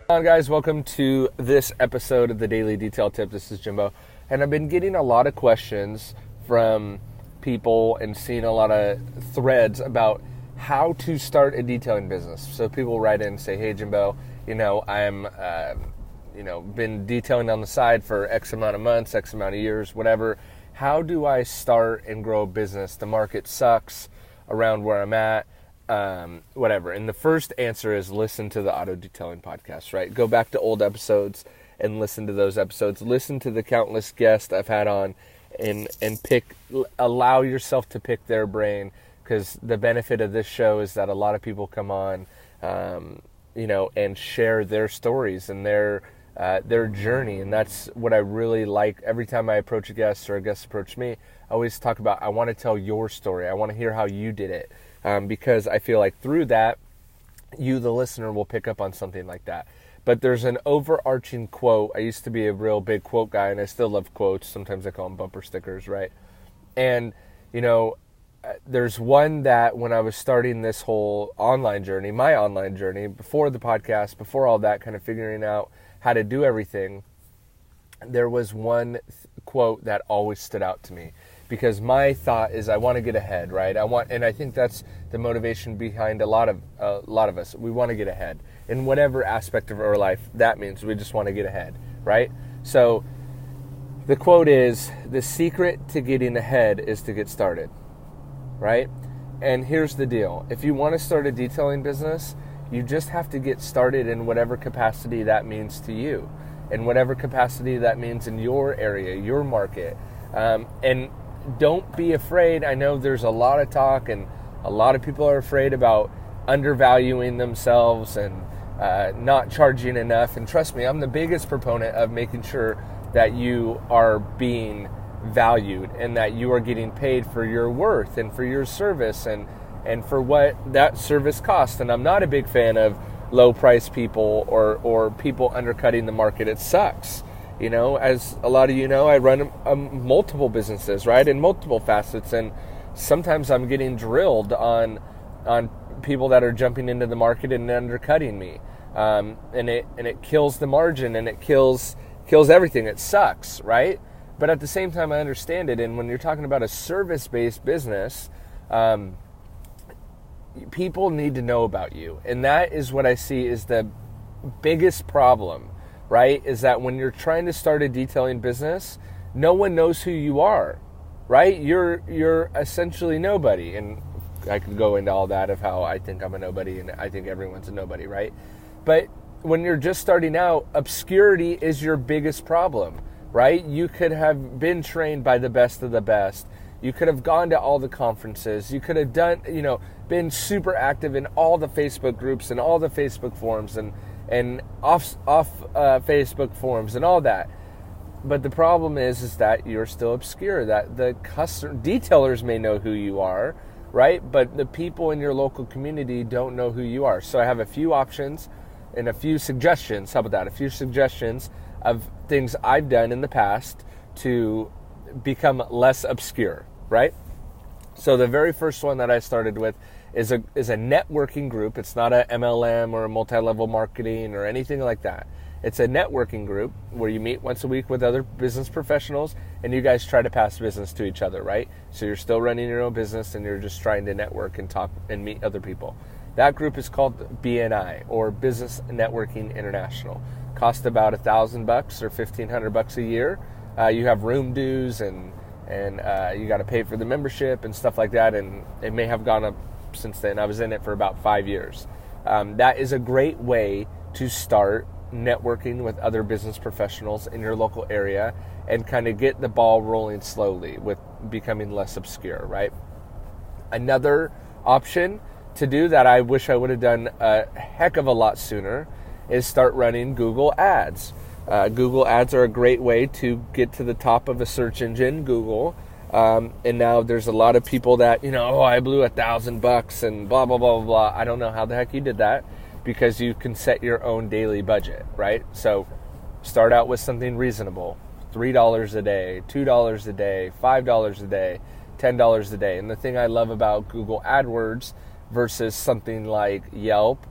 Hi guys, welcome to this episode of the Daily Detail Tip. This is Jimbo, and I've been getting a lot of questions from people and seeing a lot of threads about how to start a detailing business. So people write in and say, "Hey Jimbo, I'm been detailing on the side for X amount of months, X amount of years, whatever. How do I start and grow a business? The market sucks around where I'm at." Whatever. And the first answer is listen to the auto detailing podcast, right? Go back to old episodes and listen to those episodes. Listen to the countless guests I've had on and allow yourself to pick their brain, because the benefit of this show is that a lot of people come on, and share their stories and their journey. And that's what I really like. Every time I approach a guest or a guest approach me, I always talk about, I want to tell your story. I want to hear how you did it. Because I feel like through that, you, the listener, will pick up on something like that. But there's an overarching quote. I used to be a real big quote guy, and I still love quotes. Sometimes I call them bumper stickers, right? And, there's one that when I was starting this whole online journey, my online journey, before the podcast, before all that, kind of figuring out how to do everything, there was one quote that always stood out to me. Because my thought is I want to get ahead, right? And I think that's the motivation behind a lot of us. We want to get ahead in whatever aspect of our life that means. We just want to get ahead, right? So the quote is, "The secret to getting ahead is to get started," right? And here's the deal: if you want to start a detailing business, you just have to get started in whatever capacity that means to you, in whatever capacity that means in your area, your market, and don't be afraid. I know there's a lot of talk and a lot of people are afraid about undervaluing themselves and not charging enough. And trust me, I'm the biggest proponent of making sure that you are being valued and that you are getting paid for your worth and for your service and for what that service costs. And I'm not a big fan of low price people or people undercutting the market. It sucks. As a lot of you know, I run multiple businesses, right, in multiple facets, and sometimes I'm getting drilled on people that are jumping into the market and undercutting me, and it kills the margin and it kills everything. It sucks, right? But at the same time, I understand it. And when you're talking about a service-based business, people need to know about you, and that is what I see is the biggest problem. Right, is that when you're trying to start a detailing business, no one knows who you are, right? You're essentially nobody, and I could go into all that of how I think I'm a nobody and I think everyone's a nobody, right? But when you're just starting out, obscurity is your biggest problem, right? You could have been trained by the best of the best. You could have gone to all the conferences. You could have done, been super active in all the Facebook groups and all the Facebook forums and off Facebook forums and all that. But the problem is that you're still obscure, that the detailers may know who you are, right? But the people in your local community don't know who you are. So I have a few options and a few suggestions. How about that? A few suggestions of things I've done in the past to become less obscure, right? So the very first one that I started with is a networking group. It's not a MLM or a multi-level marketing or anything like that. It's a networking group where you meet once a week with other business professionals and you guys try to pass business to each other, right? So you're still running your own business and you're just trying to network and talk and meet other people. That group is called BNI, or Business Networking International. Cost about $1,000 or $1,500 a year. You have room dues and you got to pay for the membership and stuff like that. And it may have gone up since then. I was in it for about 5 years. That is a great way to start networking with other business professionals in your local area and kind of get the ball rolling slowly with becoming less obscure, right? Another option to do that I wish I would have done a heck of a lot sooner is start running Google Ads. Google Ads are a great way to get to the top of a search engine, Google. And now there's a lot of people that, I blew $1,000 and blah, blah, blah, blah, blah. I don't know how the heck you did that, because you can set your own daily budget, right? So start out with something reasonable, $3 a day, $2 a day, $5 a day, $10 a day. And the thing I love about Google AdWords versus something like Yelp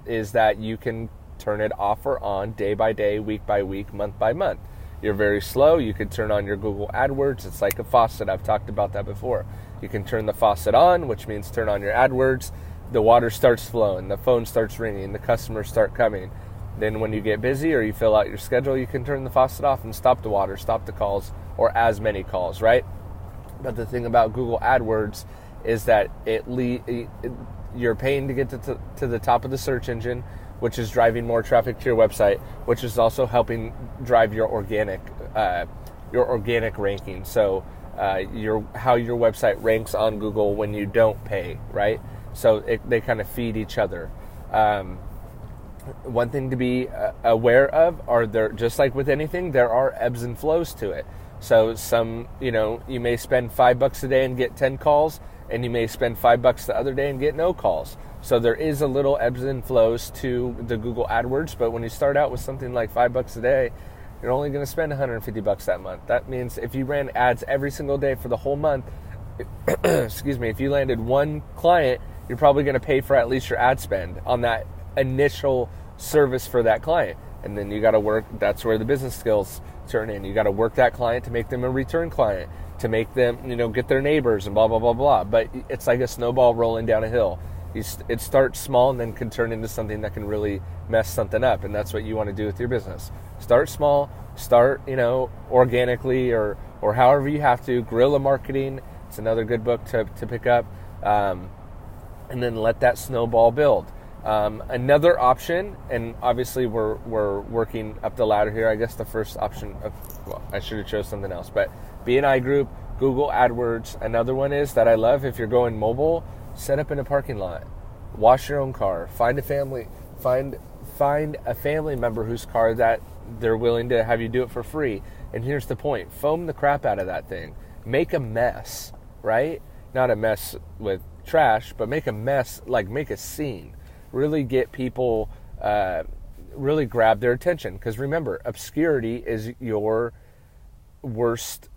is that you can turn it off or on day by day, week by week, month by month. You're very slow, you can turn on your Google AdWords. It's like a faucet. I've talked about that before. You can turn the faucet on, which means turn on your AdWords. The water starts flowing, the phone starts ringing, the customers start coming. Then when you get busy or you fill out your schedule, you can turn the faucet off and stop the water, stop the calls, or as many calls, right? But the thing about Google AdWords is that you're paying to get to the top of the search engine, which is driving more traffic to your website, which is also helping drive your organic ranking. So how your website ranks on Google when you don't pay, right? So they kind of feed each other. One thing to be aware of just like with anything, there are ebbs and flows to it. So you may spend $5 a day and get 10 calls, and you may spend $5 the other day and get no calls. So there is a little ebbs and flows to the Google AdWords, but when you start out with something like $5 a day, you're only going to spend $150 that month. That means if you ran ads every single day for the whole month, excuse me, if you landed one client, you're probably going to pay for at least your ad spend on that initial service for that client. And then you got to work, that's where the business skills turn in. You got to work that client to make them a return client, to make them, get their neighbors and blah, blah, blah, blah. But it's like a snowball rolling down a hill. It starts small and then can turn into something that can really mess something up. And that's what you want to do with your business. Start small, start, organically or however you have to. Guerrilla marketing, it's another good book to pick up. And then let that snowball build. Another option, and obviously we're working up the ladder here. I guess the first option, I should have chose something else, but B&I Group, Google AdWords. Another one is that I love, if you're going mobile, set up in a parking lot, wash your own car, find a family member whose car that they're willing to have you do it for free. And here's the point: foam the crap out of that thing, make a mess, right? Not a mess with trash, but make a mess, like make a scene. Really get people, really grab their attention. Because remember, obscurity is your worst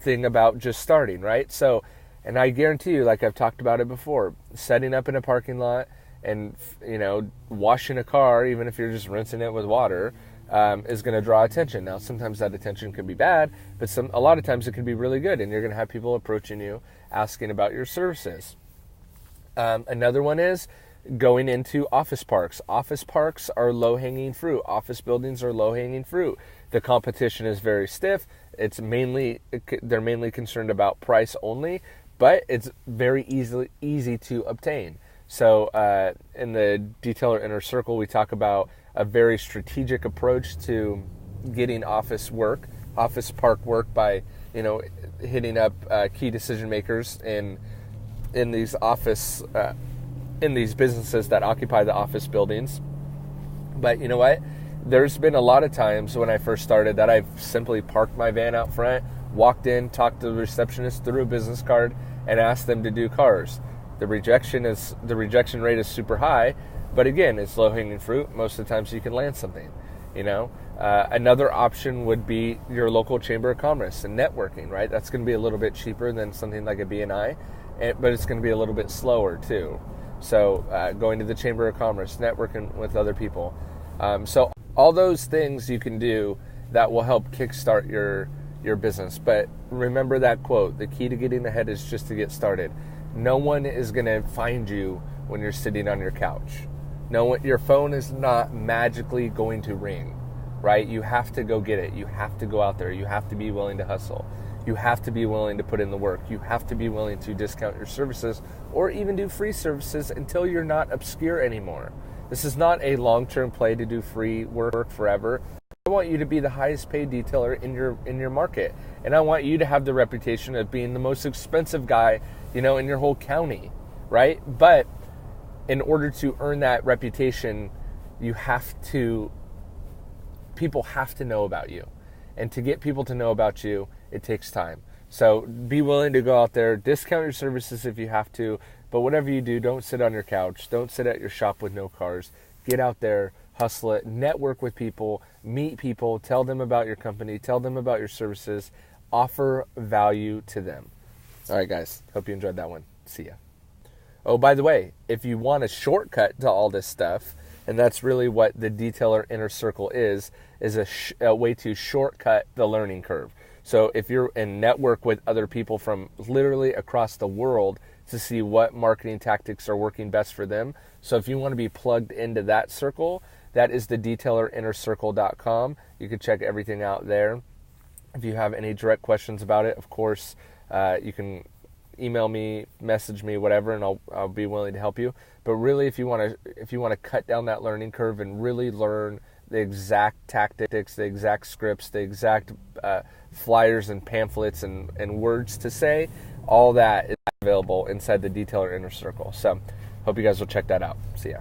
thing about just starting, right? So, and I guarantee you, like I've talked about it before, setting up in a parking lot and, washing a car, even if you're just rinsing it with water, is going to draw attention. Now, sometimes that attention can be bad, but a lot of times it can be really good, and you're going to have people approaching you, asking about your services. Another one is going into office parks. Office parks are low-hanging fruit. Office buildings are low-hanging fruit. The competition is very stiff. They're mainly concerned about price only, but it's very easy to obtain. So in the Detailer Inner Circle, we talk about a very strategic approach to getting office park work by, hitting up key decision makers in these in these businesses that occupy the office buildings. But you know what? There's been a lot of times when I first started that I've simply parked my van out front, walked in, talked to the receptionist, threw a business card, and asked them to do cars. The rejection rate is super high, but again, it's low-hanging fruit. Most of the times you can land something, Another option would be your local chamber of commerce and networking, right? That's going to be a little bit cheaper than something like a B&I, but it's going to be a little bit slower too. So going to the chamber of commerce, networking with other people. So all those things you can do that will help kickstart your business. But remember that quote: the key to getting ahead is just to get started. No one is going to find you when you're sitting on your couch. Your phone is not magically going to ring, right? You have to go get it. You have to go out there. You have to be willing to hustle. You have to be willing to put in the work. You have to be willing to discount your services or even do free services until you're not obscure anymore. This is not a long-term play to do free work forever. I want you to be the highest paid detailer in your market. And I want you to have the reputation of being the most expensive guy, in your whole county, right? But in order to earn that reputation, people have to know about you. And to get people to know about you, it takes time. So be willing to go out there, discount your services if you have to, but whatever you do, don't sit on your couch, don't sit at your shop with no cars. Get out there, hustle it, network with people, meet people, tell them about your company, tell them about your services, offer value to them. All right, guys, hope you enjoyed that one. See ya. Oh, by the way, if you want a shortcut to all this stuff, And that's really what the Detailer Inner Circle is a way to shortcut the learning curve. So if you're in network with other people from literally across the world to see what marketing tactics are working best for them. So if you want to be plugged into that circle, that is the detailerinnercircle.com. You can check everything out there. If you have any direct questions about it, of course, you can email me, message me, whatever, and I'll be willing to help you. But really, if you want to cut down that learning curve and really learn the exact tactics, the exact scripts, the exact flyers and pamphlets and words to say, all that is available inside the Detailer Inner Circle. So hope you guys will check that out. See ya.